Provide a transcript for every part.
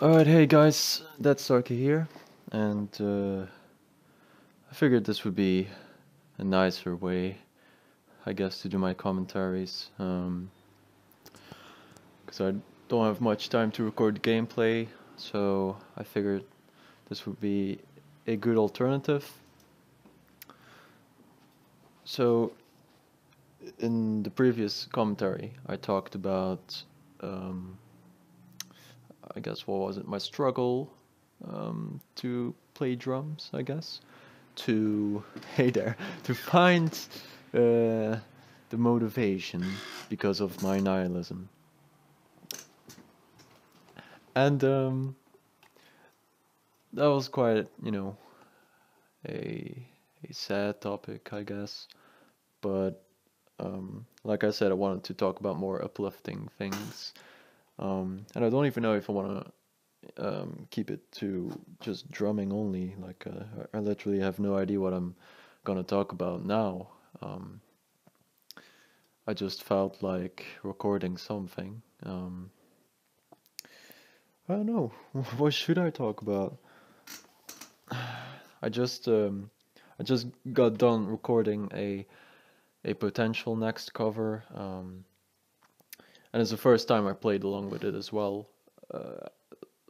Alright, hey guys, Deathstarke here, and I figured this would be a nicer way, I guess, to do my commentaries, because I don't have much time to record gameplay, so I figured this would be a good alternative. So, in the previous commentary, I talked about, um, I guess, what was it, my struggle to play drums, I guess. To hey there to find the motivation because of my nihilism and that was quite a a sad topic, I guess, but like I said, I wanted to talk about more uplifting things, and I don't even know if I want to keep it to just drumming only. Like I literally have no idea what I'm gonna talk about now. um, I just felt like recording something. I don't know. What should I talk about? I just um, I just got done recording a potential next cover, and it's the first time I played along with it as well. Uh,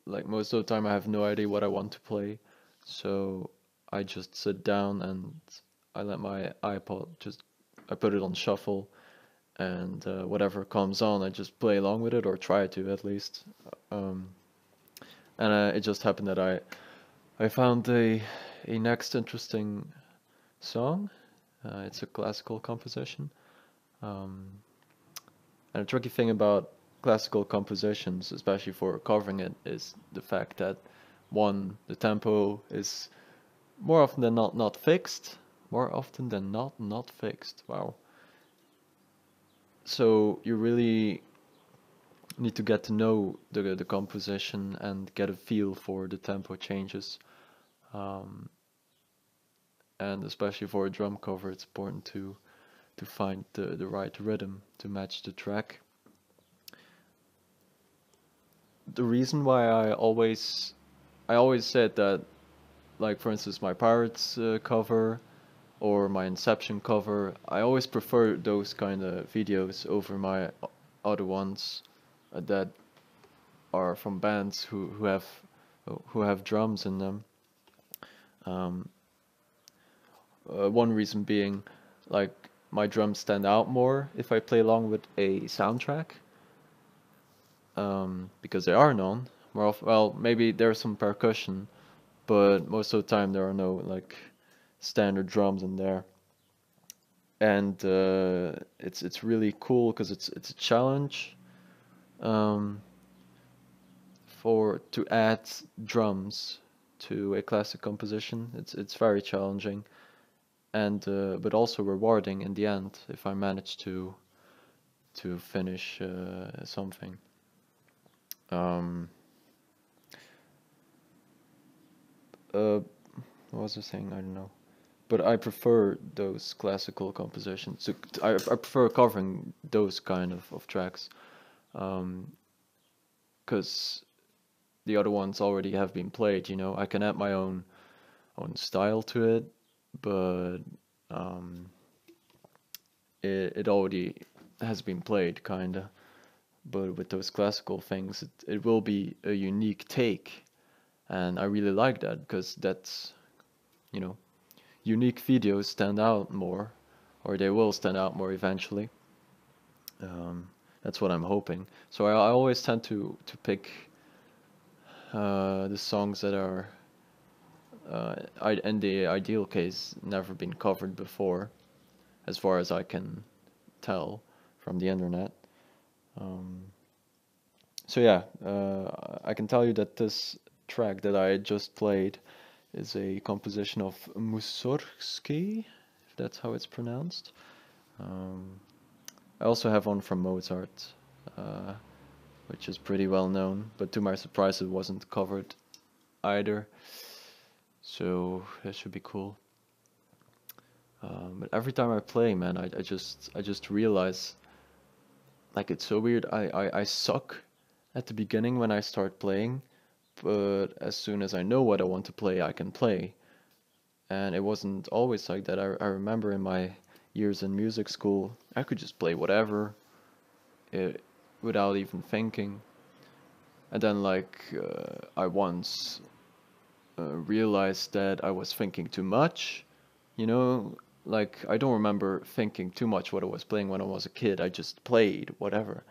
like most of the time, I have no idea what I want to play, so I just sit down and I let my iPod just I put it on shuffle, and whatever comes on, I just play along with it or try to at least. Um, and it just happened that I found a next interesting song. It's a classical composition. Um, and the tricky thing about classical compositions, especially for covering it, is the fact that one, the tempo is more often than not fixed. More often than not fixed. Wow. So you really need to get to know the composition and get a feel for the tempo changes. Um, and especially for a drum cover, it's important to find the right rhythm to match the track. The reason why I always said that, like for instance my Pirates cover or my Inception cover, I always prefer those kind of videos over my other ones that are from bands who have drums in them. Um, one reason being, like, my drums stand out more if I play along with a soundtrack, because there are none. Well, maybe there's some percussion, but most of the time there are no like standard drums in there. And it's really cool because it's a challenge, um, for to add drums to a classic composition. It's very challenging, and but also rewarding in the end if I manage to finish something. Um, what was I saying? I don't know. But I prefer those classical compositions. So I prefer covering those kind of tracks, because the other ones already have been played. I can add my own style to it, but um, it already has been played, kinda. But with those classical things, it will be a unique take, and I really like that because that's you know unique videos stand out more, or they will stand out more eventually. Um, that's what I'm hoping. So I always tend to pick the songs that are, in the ideal case, never been covered before, as far as I can tell from the internet. Um, so yeah, I can tell you that this track that I just played is a composition of Mussorgsky, if that's how it's pronounced. Um, I also have one from Mozart, uh, which is pretty well known, but to my surprise, it wasn't covered either. So that should be cool. But every time I play, man, I just realize, like, it's so weird. I suck at the beginning when I start playing, but as soon as I know what I want to play, I can play. And it wasn't always like that. I remember in my years in music school, I could just play whatever it, without even thinking. And then, I once realized that I was thinking too much. You know, like I don't remember thinking too much what I was playing when I was a kid. I just played whatever.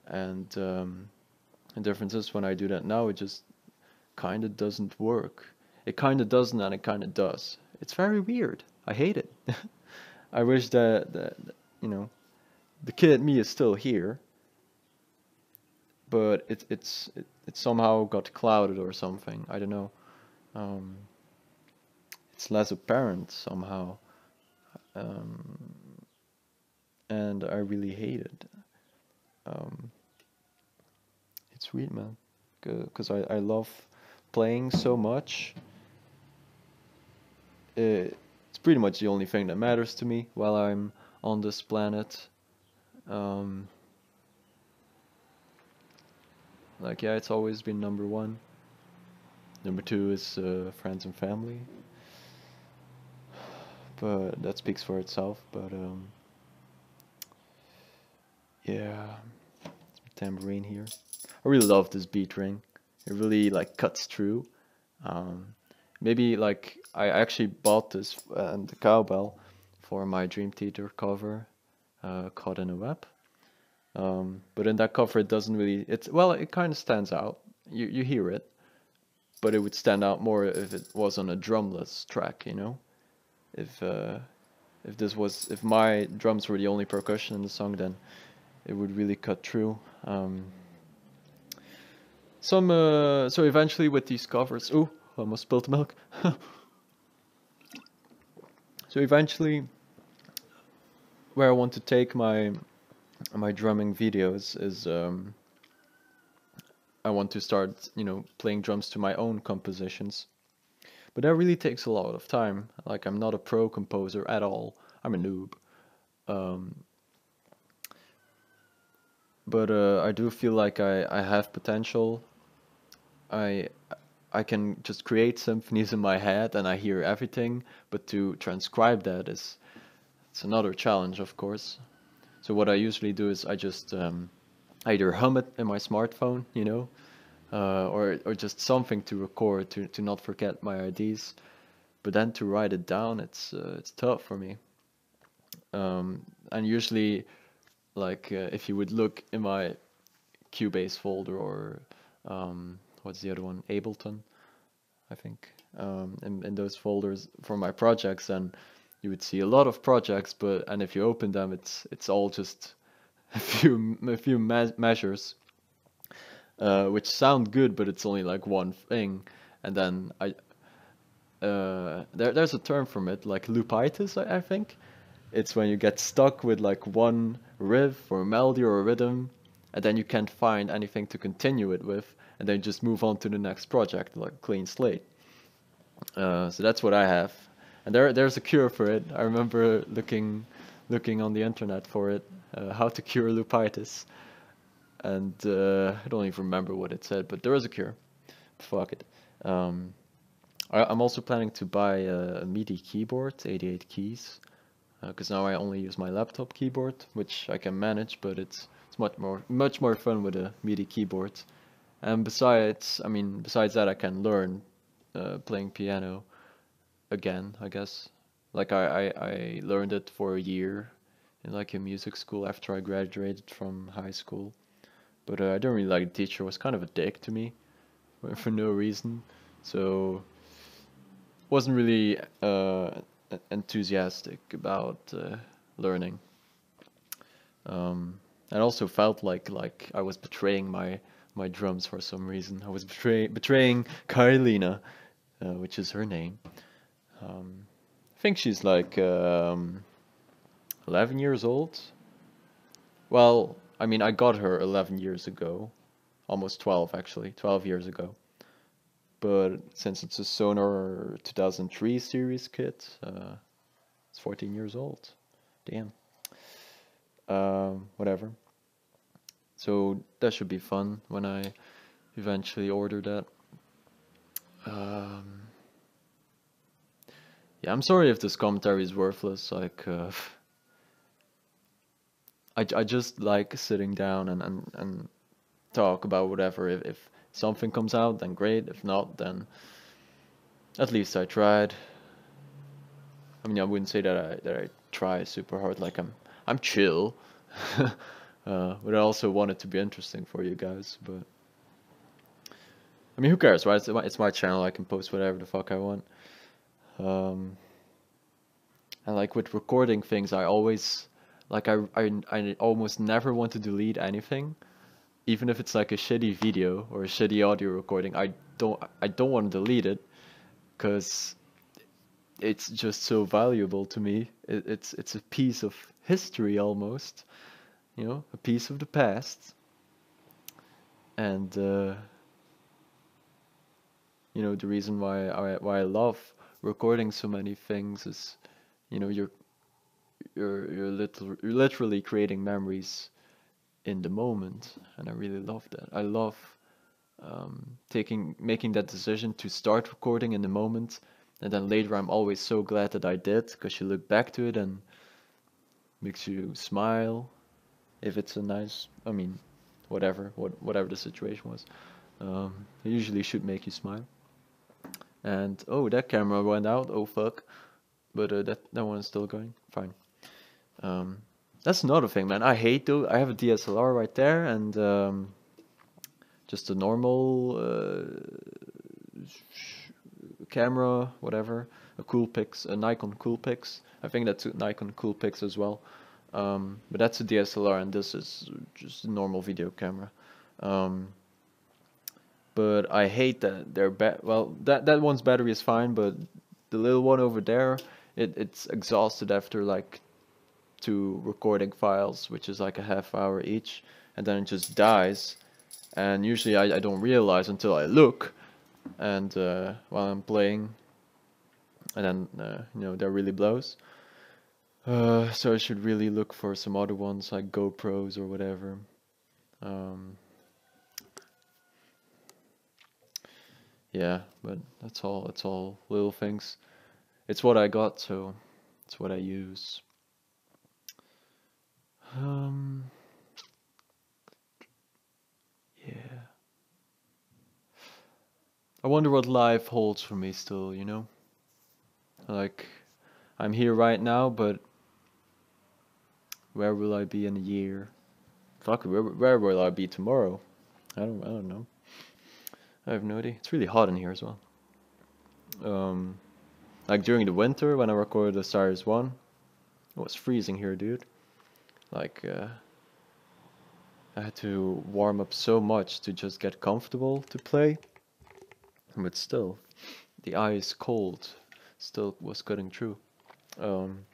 And the difference is when I do that now, it just kind of doesn't work. It kind of doesn't and it kind of does. It's very weird. I hate it. I wish that you know the kid me is still here, but it somehow got clouded or something. I don't know. Um, it's less apparent somehow, um, and I really hate it. Um, it's weird, man, because I love playing so much. It's pretty much the only thing that matters to me while I'm on this planet. Um, yeah, it's always been number one. Number two is friends and family, but that speaks for itself. But yeah, tambourine here. I really love this beat ring. It really like cuts through. Um, maybe like I actually bought this and the cowbell for my Dream Theater cover, Caught in a Web. But in that cover, it doesn't really. It's well, it kind of stands out. You hear it, but it would stand out more if it was on a drumless track. You know, if uh, if my drums were the only percussion in the song, then it would really cut through. So eventually with these covers, oh, almost spilled the milk. So eventually, where I want to take my drumming videos is I want to start, playing drums to my own compositions. But that really takes a lot of time. Like I'm not a pro composer at all. I'm a noob. Um, but I do feel like I have potential. I I can just create symphonies in my head and I hear everything, but to transcribe that is it's another challenge, of course. So what I usually do is I just either hum it in my smartphone, or just something to record to not forget my ideas. But then to write it down, it's tough for me. And usually, if you would look in my Cubase folder or what's the other one, Ableton, I think, in those folders for my projects, and you would see a lot of projects. But and if you open them, it's all just a few measures, which sound good, but it's only like one thing. And then there's a term from it, like loopitis, I think. It's when you get stuck with like one riff or melody or a rhythm, and then you can't find anything to continue it with, and then just move on to the next project, like clean slate. So that's what I have, and there's a cure for it. I remember looking on the internet for it, how to cure loopitis, and I don't even remember what it said, but there is a cure. Fuck it. Um, I'm also planning to buy a MIDI keyboard, 88 keys, because now I only use my laptop keyboard, which I can manage, but it's much more fun with a MIDI keyboard. And besides that, I can learn playing piano again, I guess. Like I learned it for a year in like a music school after I graduated from high school. But I don't really like the teacher. Was kind of a dick to me for no reason. So wasn't really enthusiastic about learning. And also felt like I was betraying my drums for some reason. I was betraying Karolina, which is her name. I think she's like 11 years old. Well, I mean, I got her 11 years ago, almost 12 actually, 12 years ago. But since it's a Sonar 2003 series kit, it's 14 years old. Damn. Whatever. So that should be fun when I eventually order that. Um, yeah, I'm sorry if this commentary is worthless. Like, I just like sitting down and talk about whatever. If something comes out, then great. If not, then at least I tried. I mean, I wouldn't say that I try super hard. Like I'm chill, but I also want it to be interesting for you guys. But I mean, who cares, right? It's my channel. I can post whatever the fuck I want. Um, and like with recording things, I always like I almost never want to delete anything, even if it's like a shitty video or a shitty audio recording. I don't want to delete it because it's just so valuable to me. It's a piece of history almost, a piece of the past. And the reason why I love recording so many things is, you're literally creating memories in the moment, and I really love that. I love making that decision to start recording in the moment, and then later I'm always so glad that I did, because you look back to it and makes you smile. If it's a nice, I mean, whatever the situation was, it usually should make you smile. And oh, that camera went out. Oh fuck! But that one's still going. Fine. Um, that's another thing, man. I hate though. I have a DSLR right there, and just a normal camera, whatever. A Coolpix, a Nikon Coolpix. I think that's a Nikon Coolpix as well. But that's a DSLR, and this is just a normal video camera. Um, but I hate that well, that one's battery is fine, but the little one over there, it's exhausted after like two recording files, which is like a half hour each, and then it just dies. And usually I don't realize until I look, and while I'm playing, and then that really blows. So I should really look for some other ones like GoPros or whatever. Um, yeah, but that's all. It's all little things. It's what I got, so it's what I use. Um, yeah. I wonder what life holds for me still, Like, I'm here right now, but where will I be in a year? Fuck, where will I be tomorrow? I don't know. I have no idea. It's really hot in here as well. Um, like during the winter when I recorded the Cyrus 1, it was freezing here, dude. Like, I had to warm up so much to just get comfortable to play. But still, the ice cold still was cutting through. Um,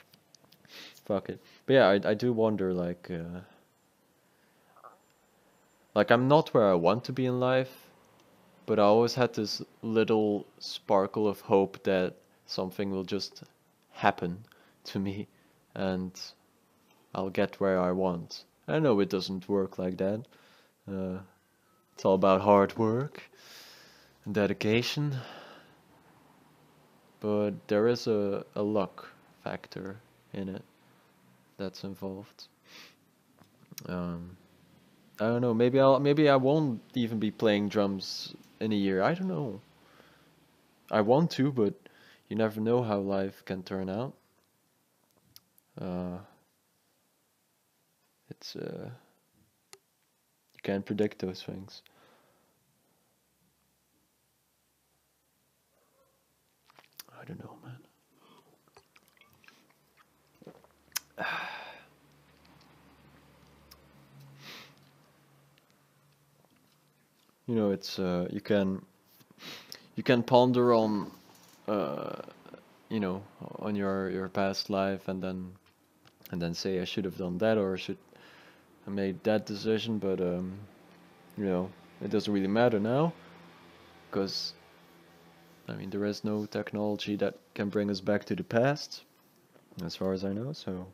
Fuck it. But yeah, I do wonder, like I'm not where I want to be in life, but I always had this little sparkle of hope that something will just happen to me and I'll get where I want. I know it doesn't work like that. Uh, it's all about hard work and dedication, but there is a luck factor in it that's involved. Um, I don't know. Maybe I won't even be playing drums in a year. I don't know. I want to, but you never know how life can turn out. Uh, it's you can't predict those things. I don't know, man. It's you can ponder on uh you know on your past life, and then say I should have done that, or I should have made that decision, but you know it doesn't really matter now, because I mean there is no technology that can bring us back to the past, as far as I know. So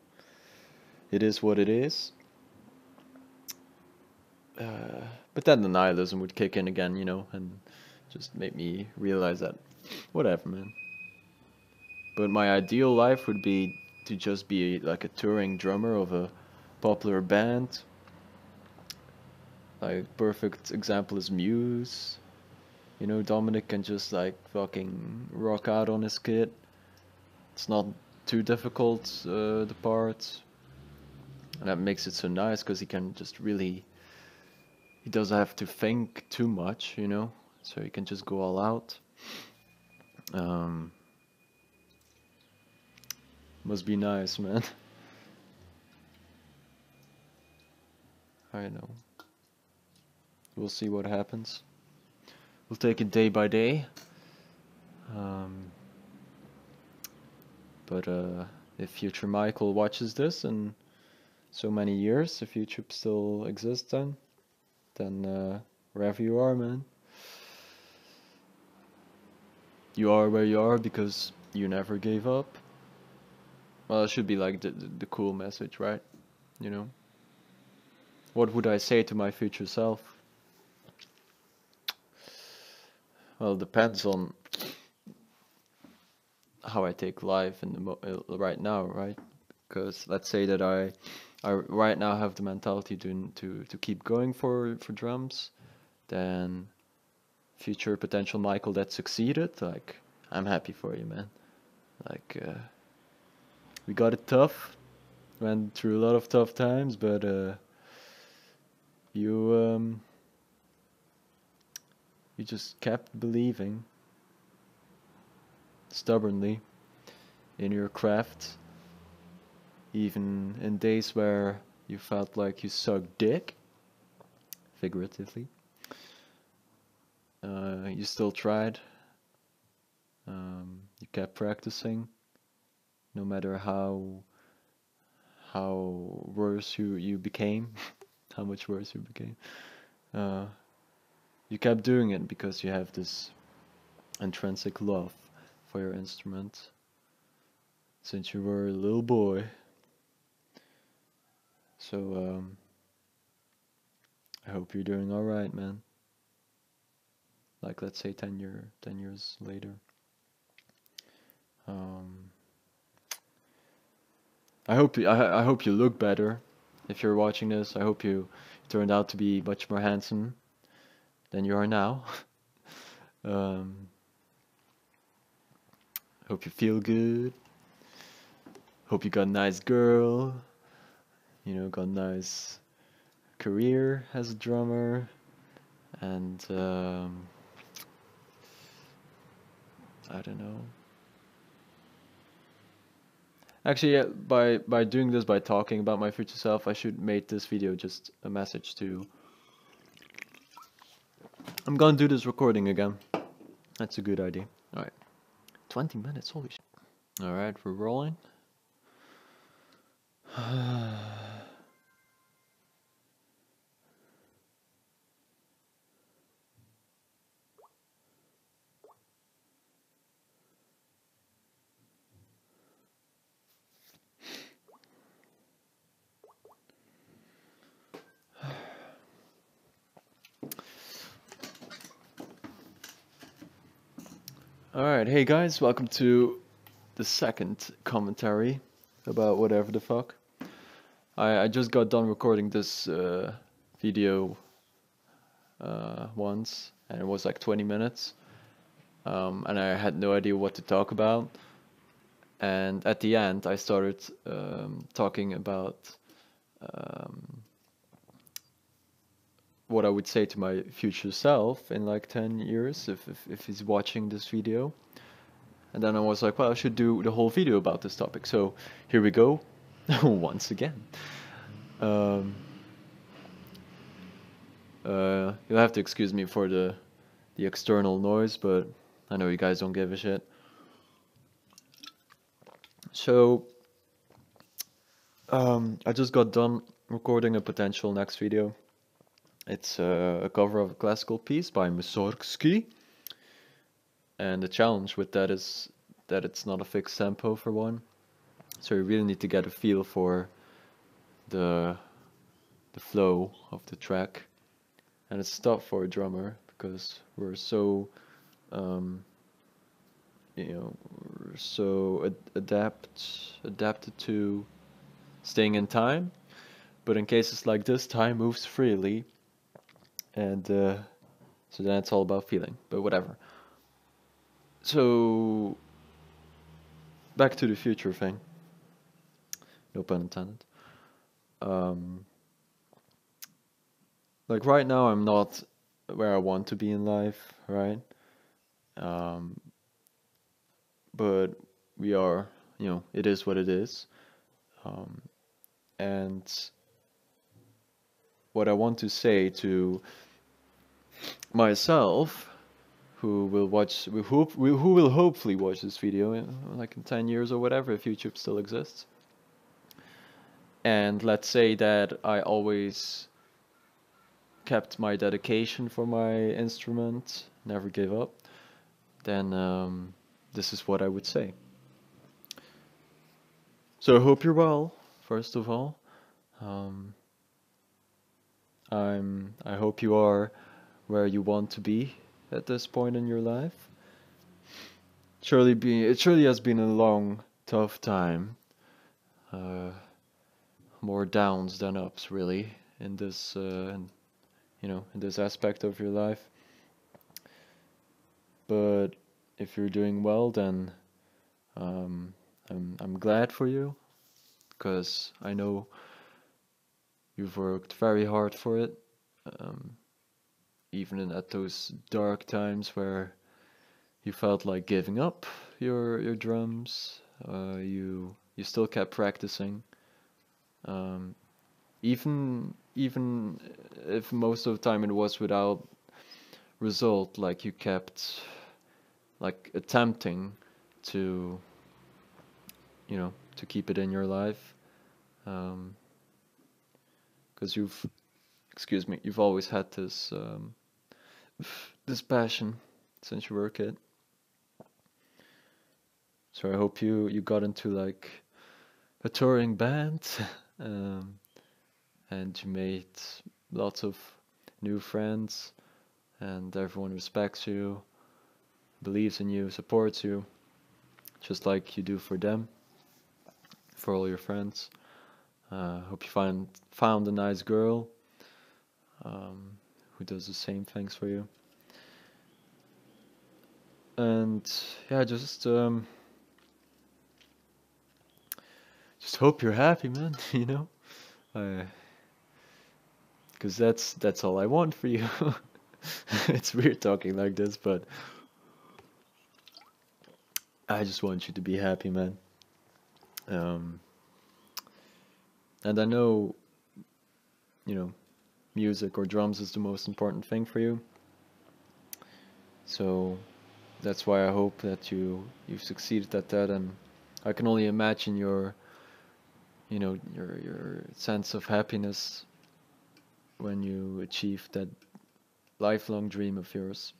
it is what it is. But then the nihilism would kick in again, and just made me realize that whatever, man. But my ideal life would be to just be like a touring drummer of a popular band. Like perfect example is Muse. You know, Dominic can just like fucking rock out on his kit. It's not too difficult, the parts. And that makes it so nice because he can just really, he doesn't have to think too much, you know? So he can just go all out. Must be nice, man. I know. We'll see what happens. We'll take it day by day. But if future Michael watches this in so many years, if YouTube still exists then wherever you are, man, you are where you are because you never gave up. Well, it should be like the cool message, right? You know? What would I say to my future self? Well, it depends on how I take life in the right now, right? Because let's say that I right now have the mentality to keep going for drums, then future potential Michael that succeeded, like I'm happy for you, man. Like we got it tough, went through a lot of tough times, but you you just kept believing stubbornly in your craft, even in days where you felt like you sucked dick, figuratively. You still tried. You kept practicing, no matter how worse you became, how much worse you became. You kept doing it because you have this intrinsic love for your instrument since you were a little boy. So I hope you're doing all right, man. Like let's say 10 years later. I hope you look better if you're watching this. I hope you turned out to be much more handsome than you are now. Hope you feel good. Hope you got a nice girl. You know, got a nice career as a drummer, and I don't know. Actually, yeah, by doing this, by talking about my future self, I should make this video just a message to. I'm gonna do this recording again. That's a good idea. All right, 20 minutes. Holy shit. All right, we're rolling. Alright, hey guys, welcome to the second commentary about whatever the fuck. I just got done recording this video once, and it was like 20 minutes, and I had no idea what to talk about. And at the end, I started talking about what I would say to my future self in like 10 years if he's watching this video. And then I was like, well, I should do the whole video about this topic. So here we go, once again. You'll have to excuse me for the external noise, but I know you guys don't give a shit. So I just got done recording a potential next video. It's a cover of a classical piece by Mussorgsky. And the challenge with that is that it's not a fixed tempo for one. So you really need to get a feel for the flow of the track. And it's tough for a drummer because we're so Um, you know, so adapted to staying in time. But in cases like this, time moves freely, and so then it's all about feeling. But whatever. So back to the future thing. No pun intended. Um, like right now, I'm not where I want to be in life, right? Um, but we are, it is what it is. Um, and what I want to say to myself, who will hopefully watch this video in, like in 10 years or whatever, if YouTube still exists. And let's say that I always kept my dedication for my instrument, never gave up, then this is what I would say. So I hope you're well, first of all. Um, I hope you are where you want to be at this point in your life. It surely has been a long, tough time. Uh, More downs than ups, really, in this, in this aspect of your life. But if you're doing well, then um, I'm glad for you, because I know you've worked very hard for it, um, at those dark times where you felt like giving up your drums. You still kept practicing, um, even if most of the time it was without result. Like you kept like attempting to to keep it in your life, because you've always had this this passion since you were a kid. So I hope you got into like a touring band, um, and you made lots of new friends, and everyone respects you, believes in you, supports you, just like you do for them, for all your friends. Hope you found a nice girl, who does the same things for you. And yeah, just hope you're happy, man. Because that's all I want for you. It's weird talking like this, but I just want you to be happy, man. Um, and I know, you know, music or drums is the most important thing for you. So that's why I hope that you've succeeded at that, and I can only imagine your sense of happiness when you achieve that lifelong dream of yours.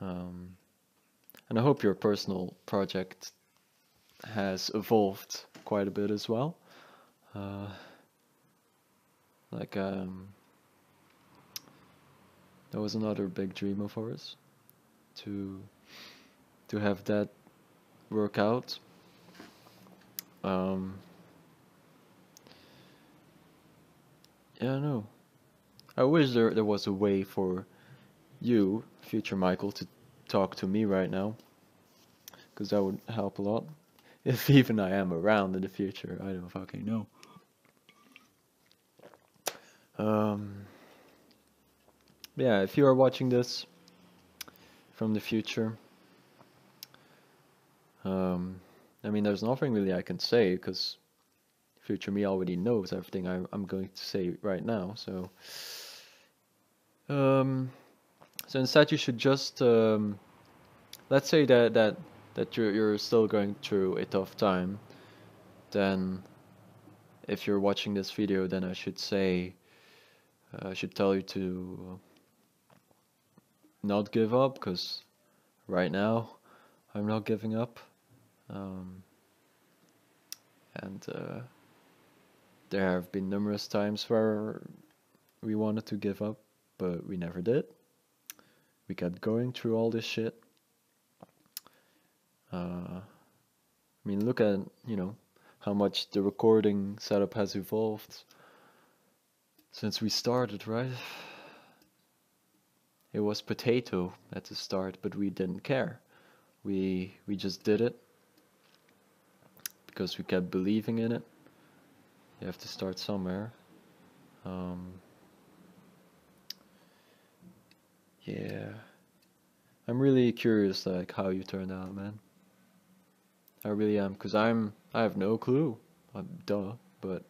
Um, and I hope your personal project has evolved quite a bit as well. Uh, like that was another big dream of ours, to have that work out. Um, yeah, no. I wish there was a way for you, future Michael, to talk to me right now, because that would help a lot. If even I am around in the future, I don't fucking know. Um, yeah, if you are watching this from the future, I mean, there's nothing really I can say, because future me already knows everything I'm going to say right now. Um, so instead, you should just let's say that you're still going through a tough time. Then, if you're watching this video, then I should tell you to not give up, because right now I'm not giving up. Um, and there have been numerous times where we wanted to give up, but we never did. we kept going through all this shit. I mean, look at, you know, how much the recording setup has evolved since we started, right? It was potato at the start, but we didn't care. We just did it because we kept believing in it. You have to start somewhere. Yeah, I'm really curious, like, how you turned out, man. I really am, because I have no clue. Duh, but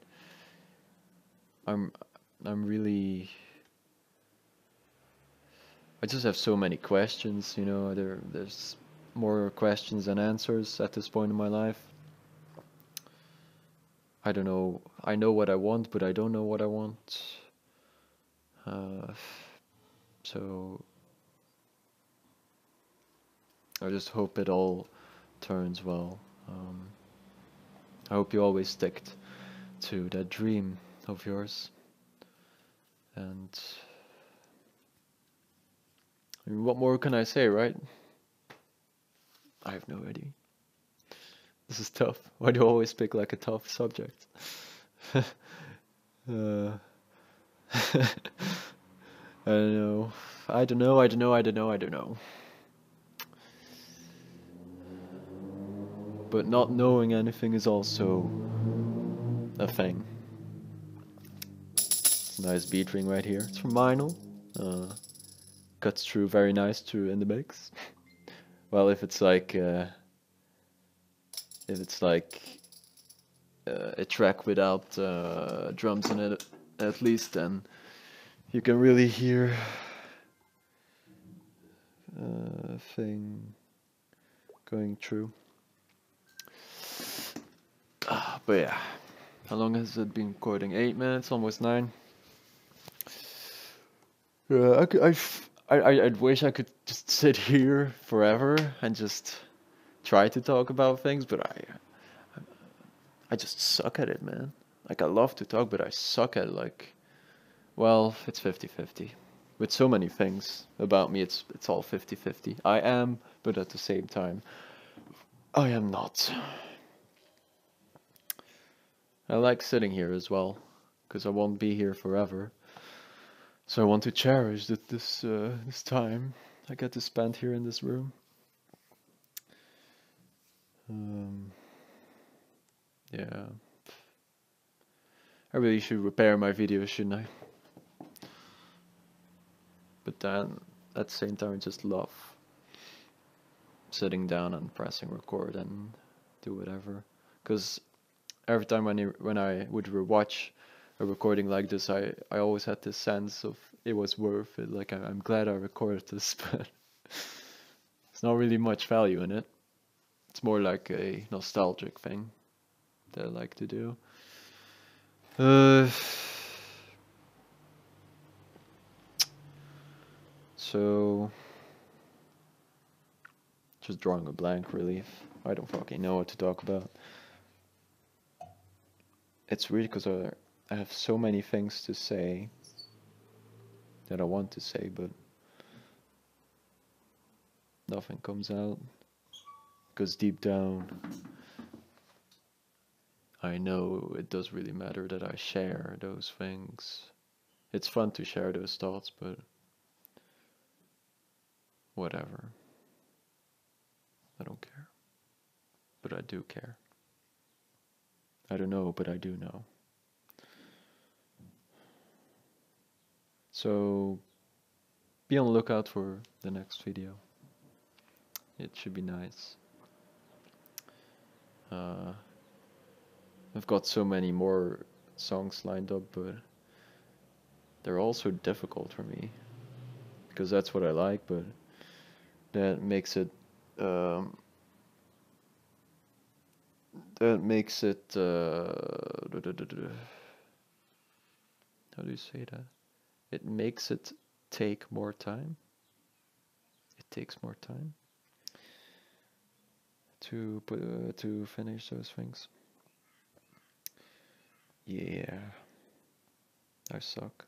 I'm I'm really I just have so many questions, you know. There's more questions than answers at this point in my life. I don't know. I know what I want, but I don't know what I want. Uh, so I just hope it all turns well. I hope you always stick to that dream of yours. And I mean, what more can I say, right? I have no idea. This is tough. Why do you always pick like a tough subject? uh, I don't know. I don't know. I don't know. I don't know. I don't know. But not knowing anything is also a thing. It's a nice beat ring right here. It's from Meinl. Cuts through very nice through in the mix. Well, if it's like a track without drums in it, at least, then you can really hear thing going through. But yeah, how long has it been recording? 8 minutes, almost 9. Yeah, I'd wish I could just sit here forever and just try to talk about things, but I just suck at it, man. Like, I love to talk, but I suck at it. Like, well, it's 50-50. With so many things about me, it's all 50-50. I am, but at the same time, I am not. I like sitting here as well, because I won't be here forever. So I want to cherish this time I get to spend here in this room. Yeah. I really should repair my videos, shouldn't I? But then, at the same time, I just love sitting down and pressing record and do whatever. Because every time when I would rewatch a recording like this, I always had this sense of it was worth it. Like, I'm glad I recorded this, but there's not really much value in it. It's more like a nostalgic thing that I like to do. So just drawing a blank, really. I don't fucking know what to talk about. It's weird because I have so many things to say that I want to say, but nothing comes out. Because deep down, I know it does really matter that I share those things. It's fun to share those thoughts, but whatever. I don't care. But I do care. I don't know, but I do know. So be on the lookout for the next video. It should be nice. I've got so many more songs lined up, but they're also difficult for me because that's what I like, but that makes it how do you say that? It makes it take more time. It takes more time to finish those things. Yeah, I suck.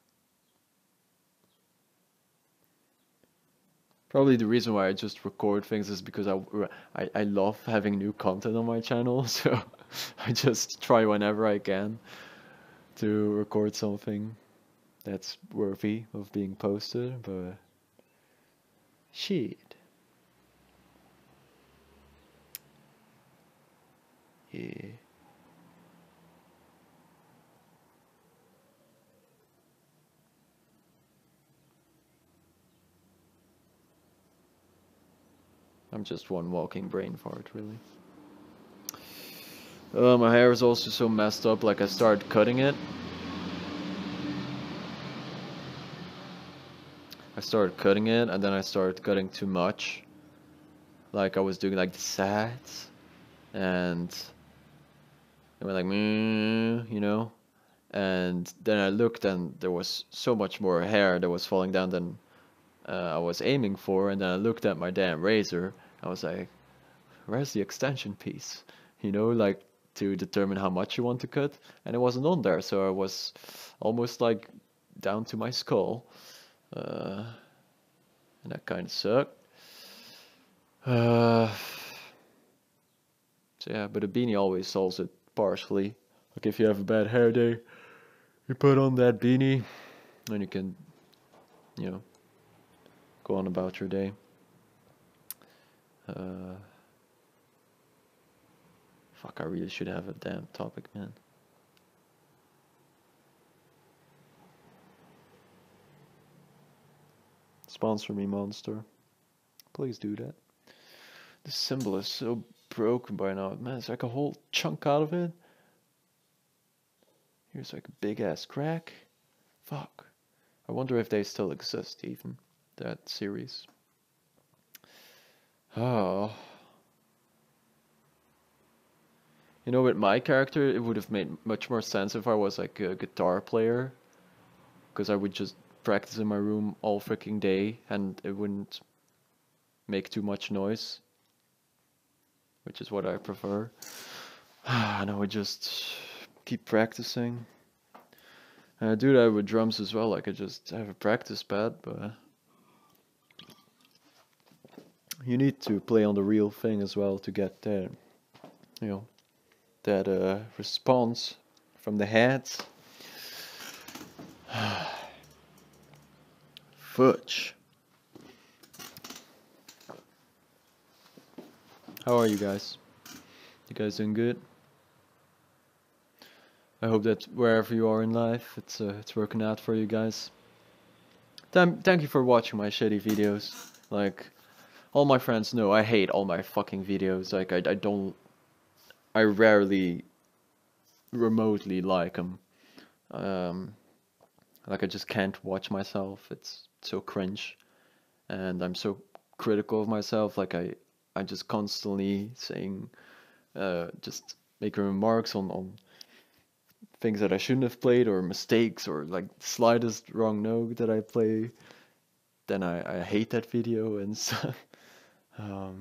Probably the reason why I just record things is because I love having new content on my channel, so I just try whenever I can to record something that's worthy of being posted, but shit. Yeah. I'm just one walking brain fart, really. My hair is also so messed up, like I started cutting it. And then I started cutting too much. Like I was doing like the sides, and it went like, you know? And then I looked and there was so much more hair that was falling down than I was aiming for. And then I looked at my damn razor. I was like, where's the extension piece? You know, like to determine how much you want to cut. And it wasn't on there. So I was almost like down to my skull. And that kind of sucked. So yeah, but a beanie always solves it partially. Like if you have a bad hair day, you put on that beanie and you can, you know, go on about your day. Fuck, I really should have a damn topic, man. Sponsor me, Monster. Please do that. The symbol is so broken by now. Man, it's like a whole chunk out of it. Here's like a big ass crack. Fuck. I wonder if they still exist, even. That series. Oh. You know, with my character, it would have made much more sense if I was like a guitar player. Because I would just practice in my room all freaking day and it wouldn't make too much noise. Which is what I prefer. And I would just keep practicing. And I do that with drums as well. Like I just have a practice pad, but you need to play on the real thing as well to get that, you know, that response from the head. Fudge. How are you guys? You guys doing good? I hope that wherever you are in life, it's working out for you guys. Thank you for watching my shitty videos. Like, all my friends know I hate all my fucking videos. Like, I rarely remotely like them. Like, I just can't watch myself. It's so cringe. And I'm so critical of myself. Like, I just constantly saying, just making remarks on things that I shouldn't have played or mistakes or like slightest wrong note that I play, then I hate that video and stuff. I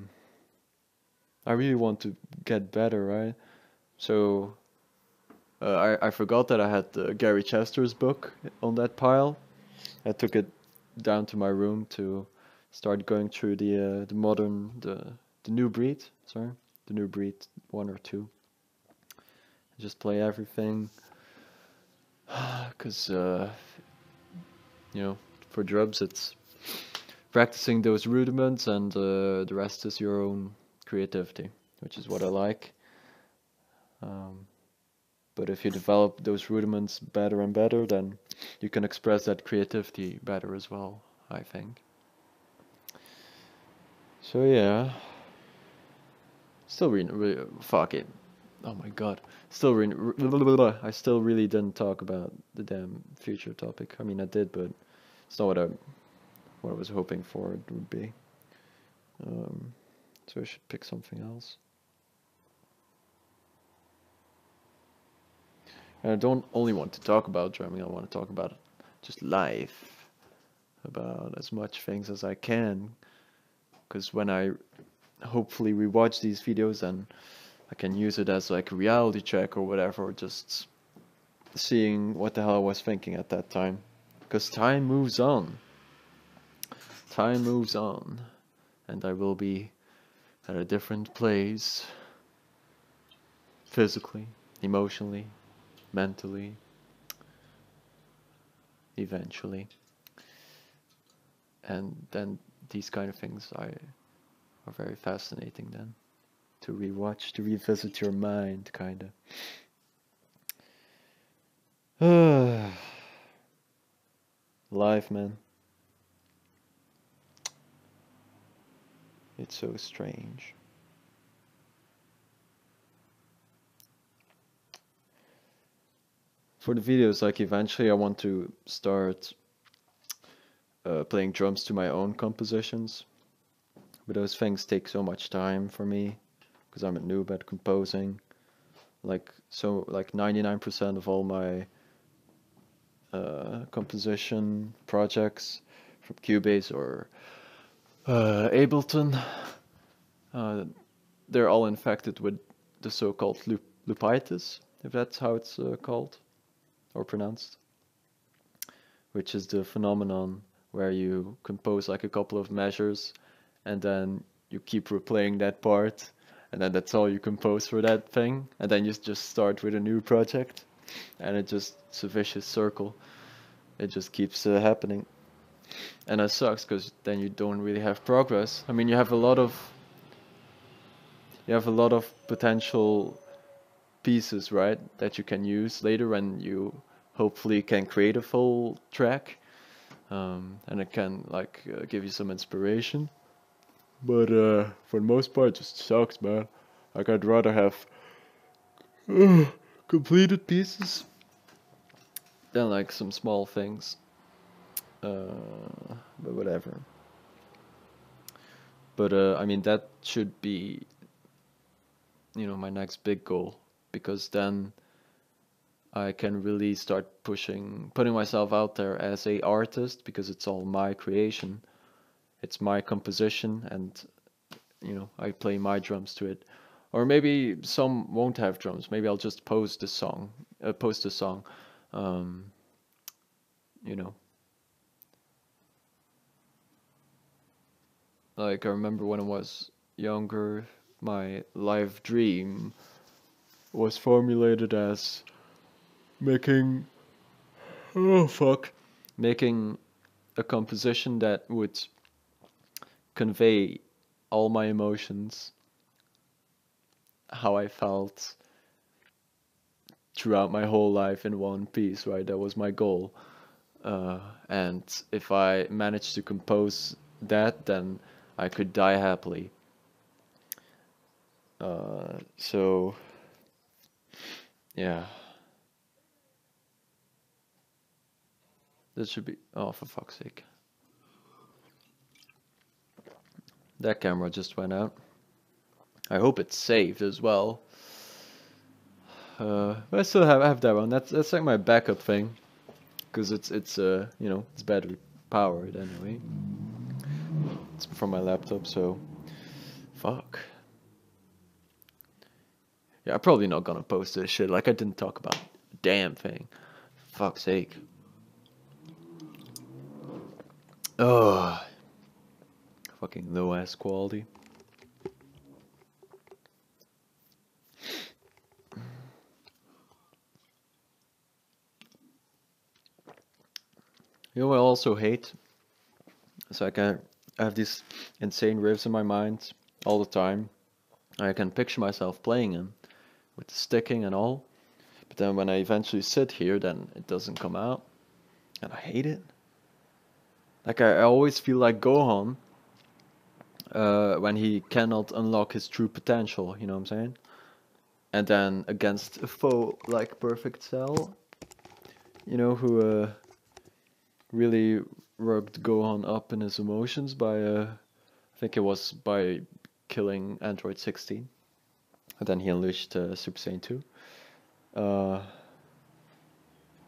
really want to get better, right? So I forgot that I had Gary Chester's book on that pile. I took it down to my room to start going through the new breed, sorry, the new breed 1 or 2. Just play everything. Because, you know, for drums it's practicing those rudiments and the rest is your own creativity, which is what I like. But if you develop those rudiments better and better, then you can express that creativity better as well, I think. So yeah. Still fuck it. Oh my god. I still really didn't talk about the damn future topic. I mean, I did, but it's not what I was hoping for it would be. So I should pick something else. And I don't only want to talk about drumming, I want to talk about just life. About as much things as I can. Because when I hopefully rewatch these videos, and I can use it as like a reality check or whatever, or just seeing what the hell I was thinking at that time. Because time moves on. time moves on, and I will be at a different place, physically, emotionally, mentally, eventually. And then these kind of things are very fascinating then to rewatch, to revisit your mind, kinda. Life, man. It's so strange. For the videos, like eventually I want to start playing drums to my own compositions. But those things take so much time for me because I'm a noob at composing. Like 99% of all my composition projects from Cubase or Ableton, they're all infected with the so-called loopitis, if that's how it's called or pronounced, which is the phenomenon where you compose like a couple of measures and then you keep replaying that part and then that's all you compose for that thing and then you just start with a new project and it's a vicious circle. It just keeps happening. And that sucks because then you don't really have progress. I mean, you have a lot of potential pieces, right, that you can use later when you hopefully can create a full track, and it can like give you some inspiration. But for the most part, it just sucks, man. Like I'd rather have completed pieces than like some small things. But whatever. But I mean that should be, my next big goal because then I can really start putting myself out there as a artist because it's all my creation. It's my composition and I play my drums to it. Or maybe some won't have drums. Maybe I'll just post a song. Um, you know, like I remember when I was younger, my life dream was formulated as making oh fuck making a composition that would convey all my emotions, how I felt throughout my whole life in one piece, right? That was my goal. And if I managed to compose that, then I could die happily. So, yeah. That should be. Oh, for fuck's sake. That camera just went out. I hope it's saved as well. But I still have that one. That's like my backup thing, because it's it's battery powered anyway. It's from my laptop, so fuck. Yeah, I'm probably not gonna post this shit. Like I didn't talk about a damn thing. Fuck's sake. Oh, fucking low ass quality. You know what I also hate? So I have these insane riffs in my mind all the time. I can picture myself playing them with the sticking and all. But then when I eventually sit here, then it doesn't come out. And I hate it. Like I always feel like Gohan when he cannot unlock his true potential, you know what I'm saying? And then against a foe like Perfect Cell, who really rubbed Gohan up in his emotions by, I think it was by killing Android 16. And then he unleashed Super Saiyan 2.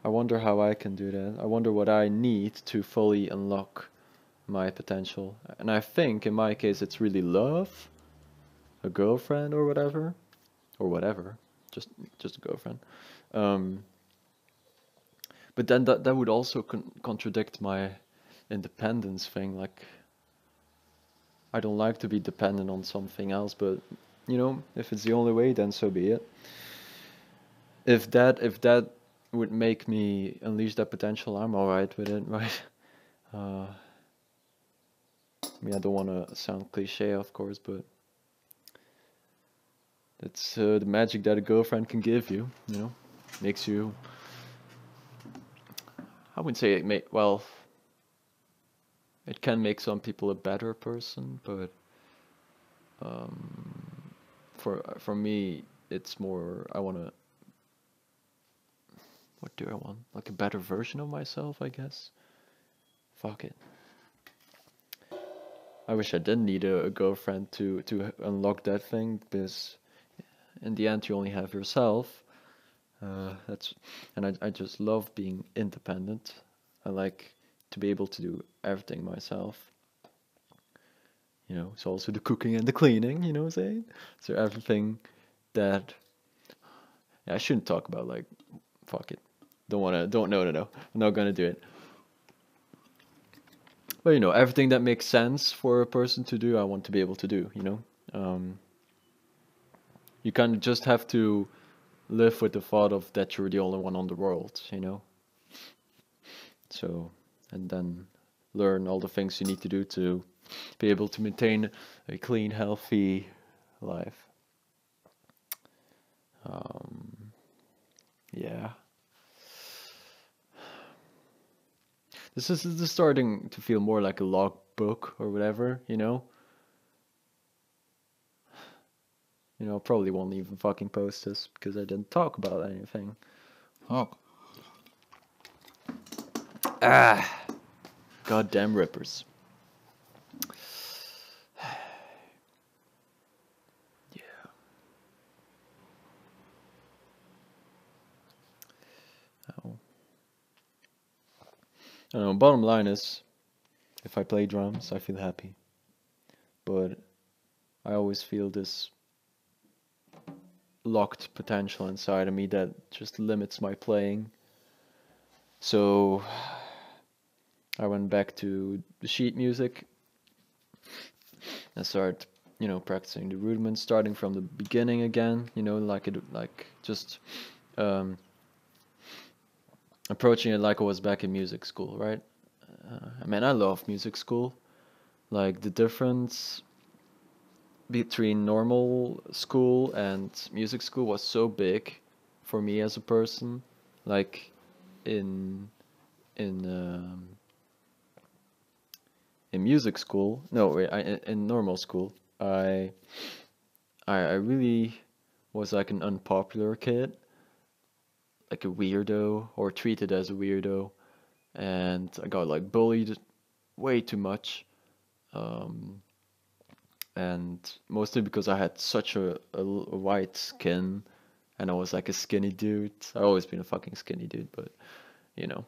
I wonder how I can do that. I wonder what I need to fully unlock my potential. And I think in my case it's really love, a girlfriend or whatever. Or whatever. Just a girlfriend. But then that would also contradict my independence thing. Like I don't like to be dependent on something else, but you know, if it's the only way, then so be it. If that would make me unleash that potential, I'm all right with it, right? Uh, I mean, I don't want to sound cliche, of course, but it's the magic that a girlfriend can give you. You know, makes you. I wouldn't say it make well. It can make some people a better person, but for me, it's more. I want to. What do I want? Like a better version of myself, I guess. Fuck it. I wish I didn't need a girlfriend to unlock that thing, because in the end you only have yourself. That's and I just love being independent. I like to be able to do everything myself. You know, it's also the cooking and the cleaning. You know what I'm saying? So everything that yeah, I shouldn't talk about, like, fuck it. Don't wanna. Don't no no no. I'm not gonna do it. But you know, everything that makes sense for a person to do, I want to be able to do. You know, um, you kind of just have to live with the thought of that you're the only one on the world. You know, so and then learn all the things you need to do to be able to maintain a clean, healthy life. Um, yeah, this is starting to feel more like a log book or whatever. Probably won't even fucking post this because I didn't talk about anything. Oh. Ah, goddamn rippers. Yeah. Oh. I don't know. Bottom line is, if I play drums, I feel happy. But I always feel this locked potential inside of me that just limits my playing. So I went back to the sheet music and started, practicing the rudiments, starting from the beginning again. Like just um, approaching it like I was back in music school, right? I mean, I love music school. Like the difference between normal school and music school was so big for me as a person. Like in in um, in music school, no, wait, in normal school, I really was like an unpopular kid, like a weirdo, or treated as a weirdo, and I got like bullied way too much. Um, and mostly because I had such a white skin, and I was like a skinny dude. I've always been a fucking skinny dude, but you know,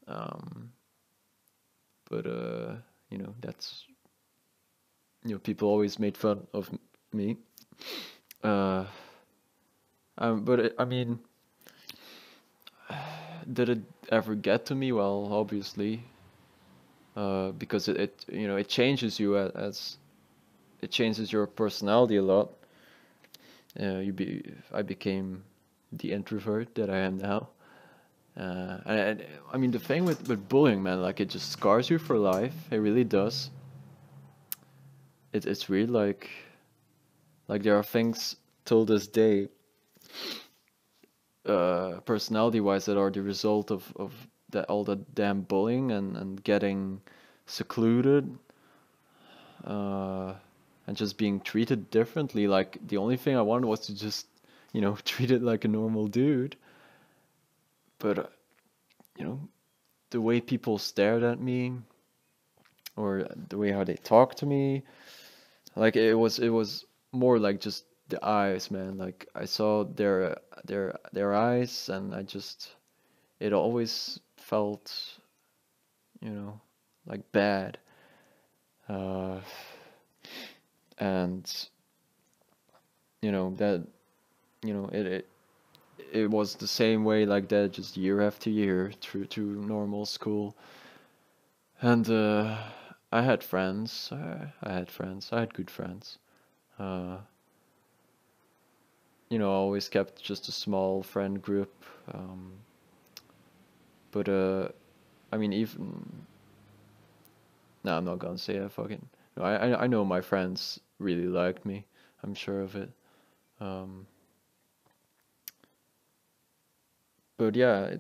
um, but that's people always made fun of me. Uh, but I mean, did it ever get to me? Well, obviously, because it changes you as it changes your personality a lot. I became the introvert that I am now. And I mean, the thing with bullying, man, like it just scars you for life. It really does. It's weird, like there are things till this day, personality wise, that are the result of that all that damn bullying and getting secluded, uh, and just being treated differently. Like the only thing I wanted was to just treat it like a normal dude. But you know the way people stared at me, or the way how they talked to me, like it was more like just the eyes, man. Like I saw their eyes, and I just it always felt, you know, like bad. Uh, and that it was the same way like that, just year after year through normal school. And I had friends. I had friends. I had good friends. Uh, I always kept just a small friend group. Um, but I mean, even no, I'm not gonna say I fucking. No, I know my friends really liked me. I'm sure of it. Um, but yeah,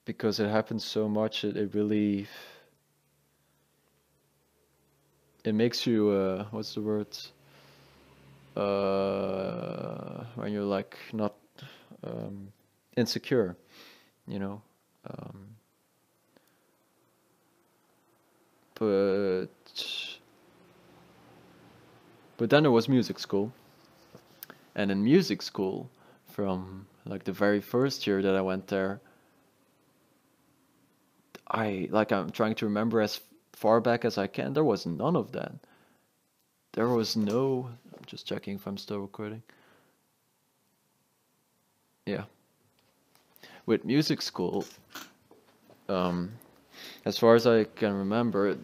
because it happens so much, it really it makes you what's the word? When you're like not um, insecure, you know. Um, but then there was music school, and in music school, from like the very first year that I went there, I'm trying to remember as far back as I can. There was none of that. There was no. I'm just checking if I'm still recording. Yeah, with music school, um, as far as I can remember,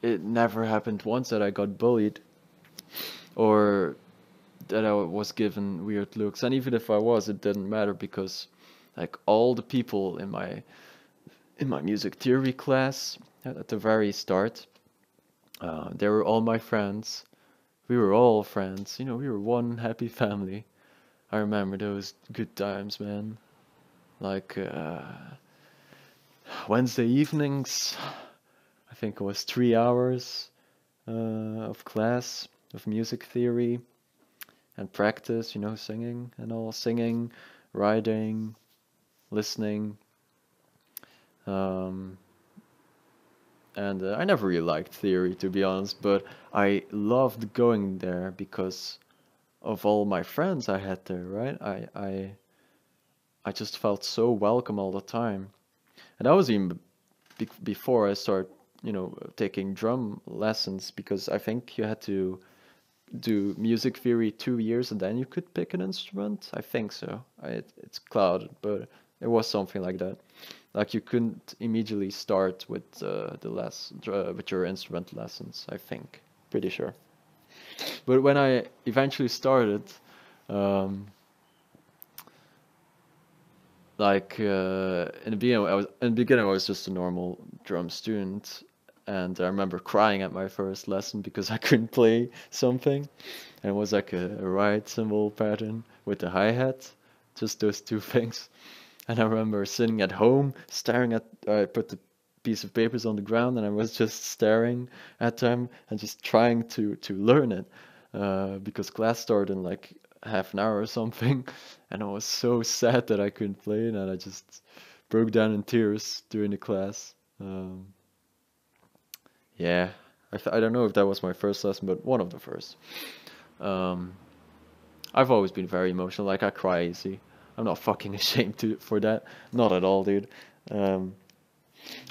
it never happened once that I got bullied or that I was given weird looks. And even if I was, it didn't matter because like all the people in my music theory class at the very start, they were all my friends. We were all friends. We were one happy family. I remember those good times, man. Like Wednesday evenings, I think it was 3 hours of class of music theory and practice, singing and all, singing, writing, listening. Um, and I never really liked theory, to be honest, but I loved going there because of all my friends I had there, right? I just felt so welcome all the time. And that was even before I started, taking drum lessons because I think you had to do music theory 2 years and then you could pick an instrument. I think so. It's clouded, but it was something like that. Like you couldn't immediately start with with your instrument lessons. I think, pretty sure. But when I eventually started, um, in the beginning I was just a normal drum student, and I remember crying at my first lesson because I couldn't play something, and it was like a right cymbal pattern with the hi-hat, just those two things. And I remember sitting at home staring at I put the piece of papers on the ground and I was just staring at them and just trying to learn it because class started in like half an hour or something, and I was so sad that I couldn't play and I just broke down in tears during the class. Yeah, I don't know if that was my first lesson, but one of the first. Um, I've always been very emotional. Like I cry easy. I'm not fucking ashamed for that. Not at all, dude. Um,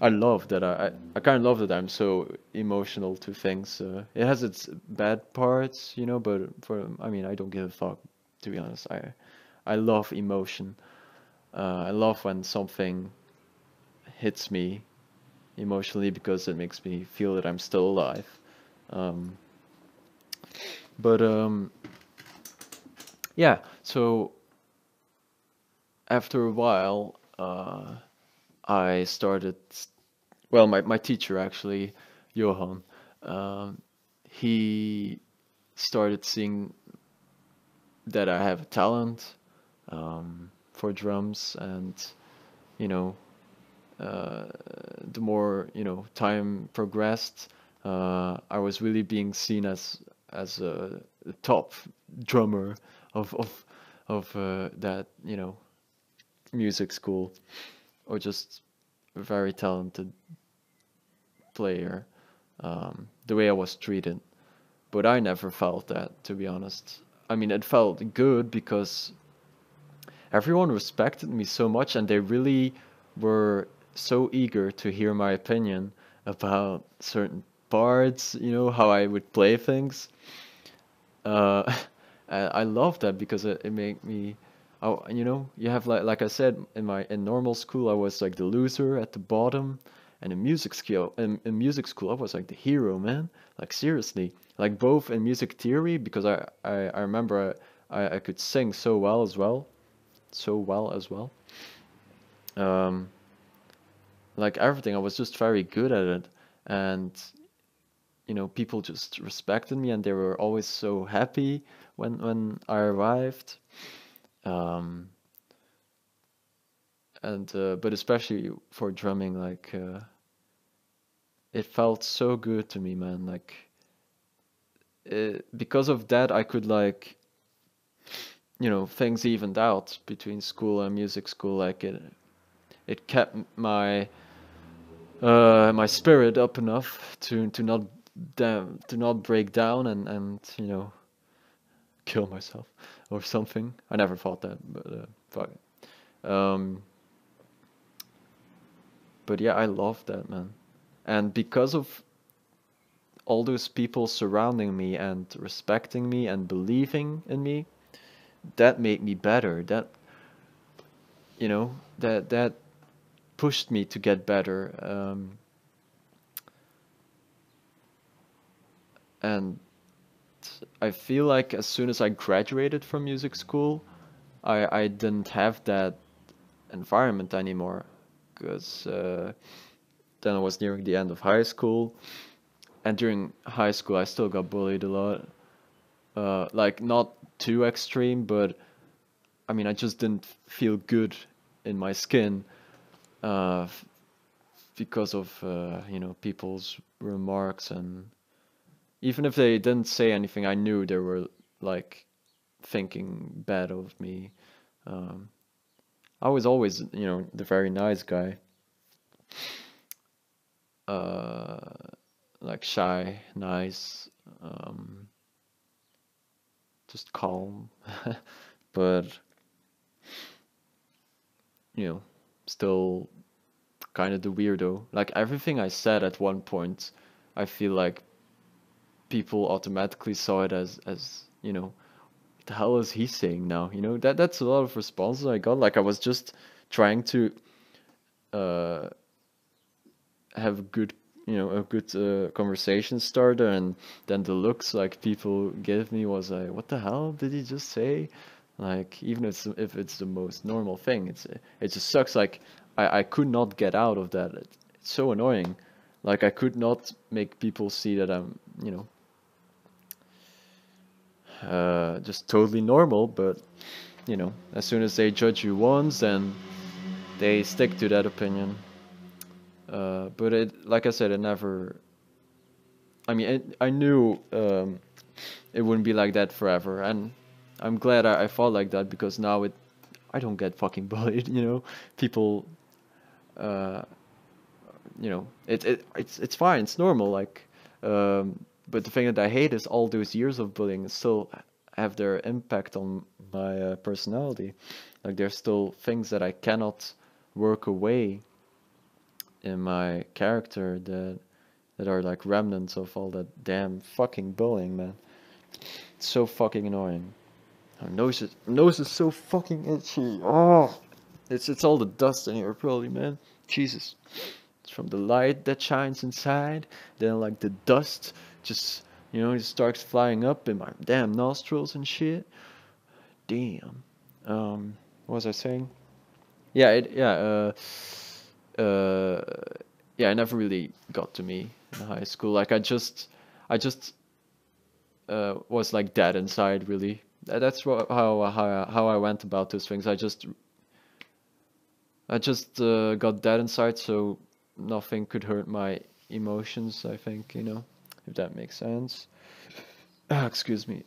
I love that. I kind of love that I'm so emotional to things. It has its bad parts, but I mean, I don't give a fuck. To be honest, I love emotion. I love when something hits me emotionally because it makes me feel that I'm still alive. Um, but yeah. So after a while, I started. Well, my teacher actually, Johan, um, he started seeing that I have a talent for drums, and you know, uh, the more time progressed, I was really being seen as a top drummer of that music school, or just a very talented player. The way I was treated, but I never felt that, to be honest. I mean, it felt good because everyone respected me so much and they really were so eager to hear my opinion about certain parts, how I would play things. Uh, I love that because it made me, you have like I said in normal school, I was like the loser at the bottom, And in music school, I was like the hero, man. Like seriously, like both in music theory because I remember I could sing so well as well, so well as well. Um, like everything, I was just very good at it, and people just respected me, and they were always so happy when I arrived. Um, and but especially for drumming, like it felt so good to me, man. Like because of that, I could like things evened out between school and music school. Like it kept my spirit up enough to not break down and kill myself or something. I never thought that, but fuck it. But yeah, I love that, man. And because of all those people surrounding me and respecting me and believing in me, that made me better. That pushed me to get better. And I feel like as soon as I graduated from music school, I didn't have that environment anymore because then I was nearing the end of high school, and during high school I still got bullied a lot. Like not too extreme, but I mean I just didn't feel good in my skin uh, because of people's remarks, and even if they didn't say anything, I knew they were like thinking bad of me. Um, I was always the very nice guy, uh, like shy, nice, um, just calm, but you know, still kind of the weirdo. Like everything I said at one point, I feel like people automatically saw it as what the hell is he saying now? That's a lot of responses I got. Like I was just trying to uh have a good conversation starter, and then the looks like people gave me was like, what the hell did he just say? Like even if it's the most normal thing, it just sucks. Like I could not get out of that. It's so annoying. Like I could not make people see that I'm just totally normal, but as soon as they judge you once, then they stick to that opinion. But like I said, it never. I mean, I knew it wouldn't be like that forever, and I'm glad I felt like that because now I don't get fucking bullied. People, uh, it's fine, it's normal. Like, but the thing that I hate is all those years of bullying still have their impact on my personality. Like, there's still things that I cannot work away in my character that are like remnants of all that damn fucking bullying, man. It's so fucking annoying. My nose is so fucking itchy. Oh, it's all the dust in here, probably, man. Jesus, it's from the light that shines inside. Then like the dust just just starts flying up in my damn nostrils and shit. Damn. What was I saying? Yeah, uh, yeah, it never really got to me in high school. Like I just was like dead inside, really. That's how I went about those things. I just got dead inside, so nothing could hurt my emotions. I think if that makes sense. Excuse me.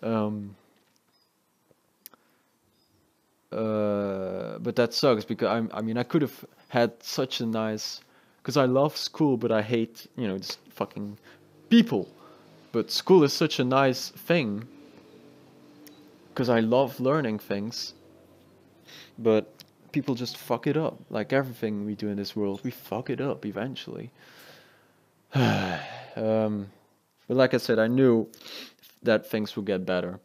But that sucks because I mean, I could have had such a nice, because I love school, but I hate just fucking people. But school is such a nice thing because I love learning things, but people just fuck it up. Like everything we do in this world, we fuck it up eventually. um, but like I said, I knew that things would get better.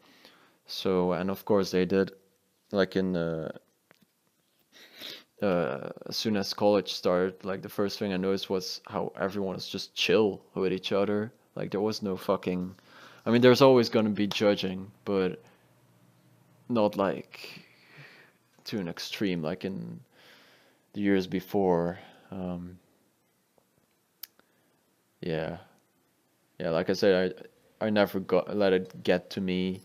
So, and of course they did. Like as soon as college started, like the first thing I noticed was how everyone was just chill with each other. Like there was no fucking. I mean, there's always gonna be judging, but not like to an extreme like in the years before. Um, yeah, yeah. Like I said, I never got let it get to me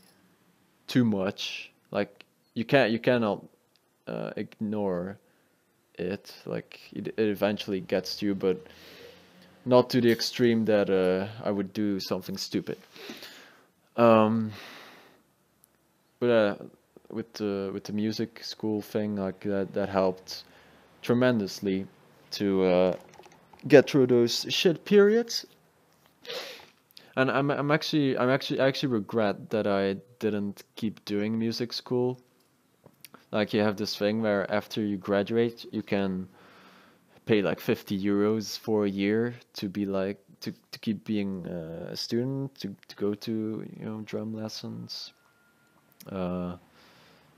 too much. Like you cannot ignore it. Like it eventually gets to you, but not to the extreme that I would do something stupid. Um, but with the music school thing, like that helped tremendously to get through those shit periods. And I actually regret that I didn't keep doing music school. Like you have this thing where after you graduate, you can pay like 50 euros for a year to be like to keep being a student to go to drum lessons. Uh,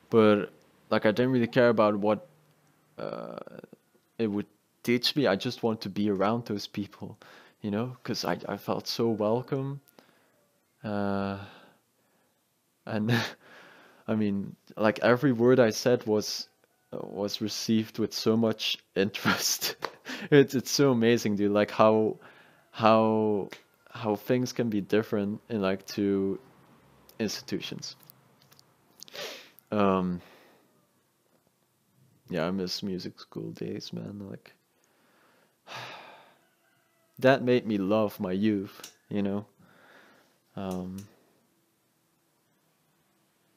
but like I didn't really care about what uh, it would teach me. I just want to be around those people, because I felt so welcome. Uh, and I mean, like every word I said was received with so much interest. It's so amazing, dude. Like how how things can be different in like two institutions. Um, yeah, I miss music school days, man. Like that made me love my youth. Um,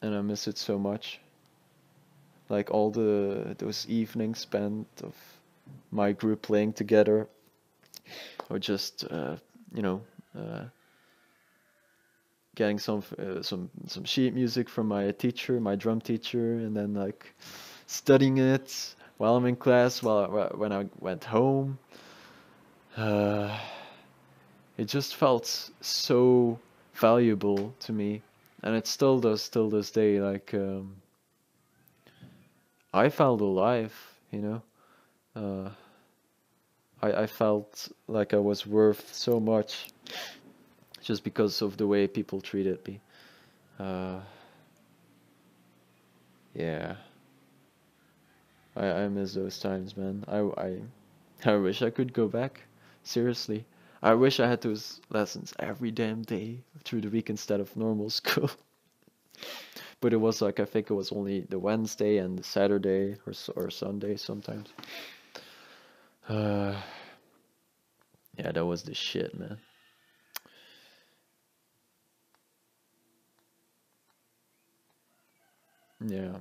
and I miss it so much. Like all those evenings spent of my group playing together, or just you know uh, getting some sheet music from my teacher, my drum teacher, and then like studying it while I'm in class, when I went home. Uh, it just felt so valuable to me, and it still does till this day. Like I felt alive. Uh, I felt like I was worth so much just because of the way people treated me. Uh, yeah, I miss those times, man. I wish I could go back. Seriously. I wish I had those lessons every damn day through the week instead of normal school. But it was like, I think it was only the Wednesday and the Saturday or Sunday sometimes. Uh, yeah, that was the shit, man. Yeah.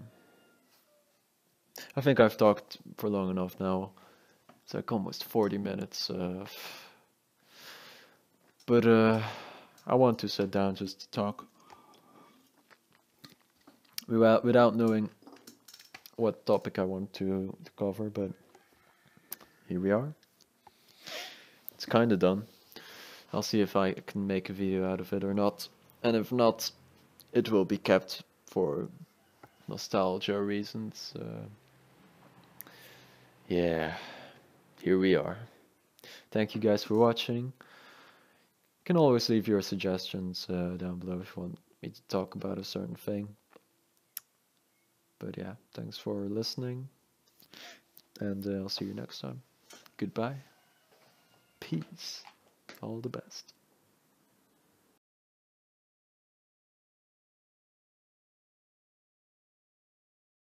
I think I've talked for long enough now. It's like almost 40 minutes. But I want to sit down just to talk without knowing what topic I want to cover, but here we are. It's kind of done. I'll see if I can make a video out of it or not. And if not, it will be kept for nostalgia reasons. Yeah, here we are. Thank you guys for watching. You can always leave your suggestions down below if you want me to talk about a certain thing. But yeah, thanks for listening, and I'll see you next time. Goodbye. Peace. All the best.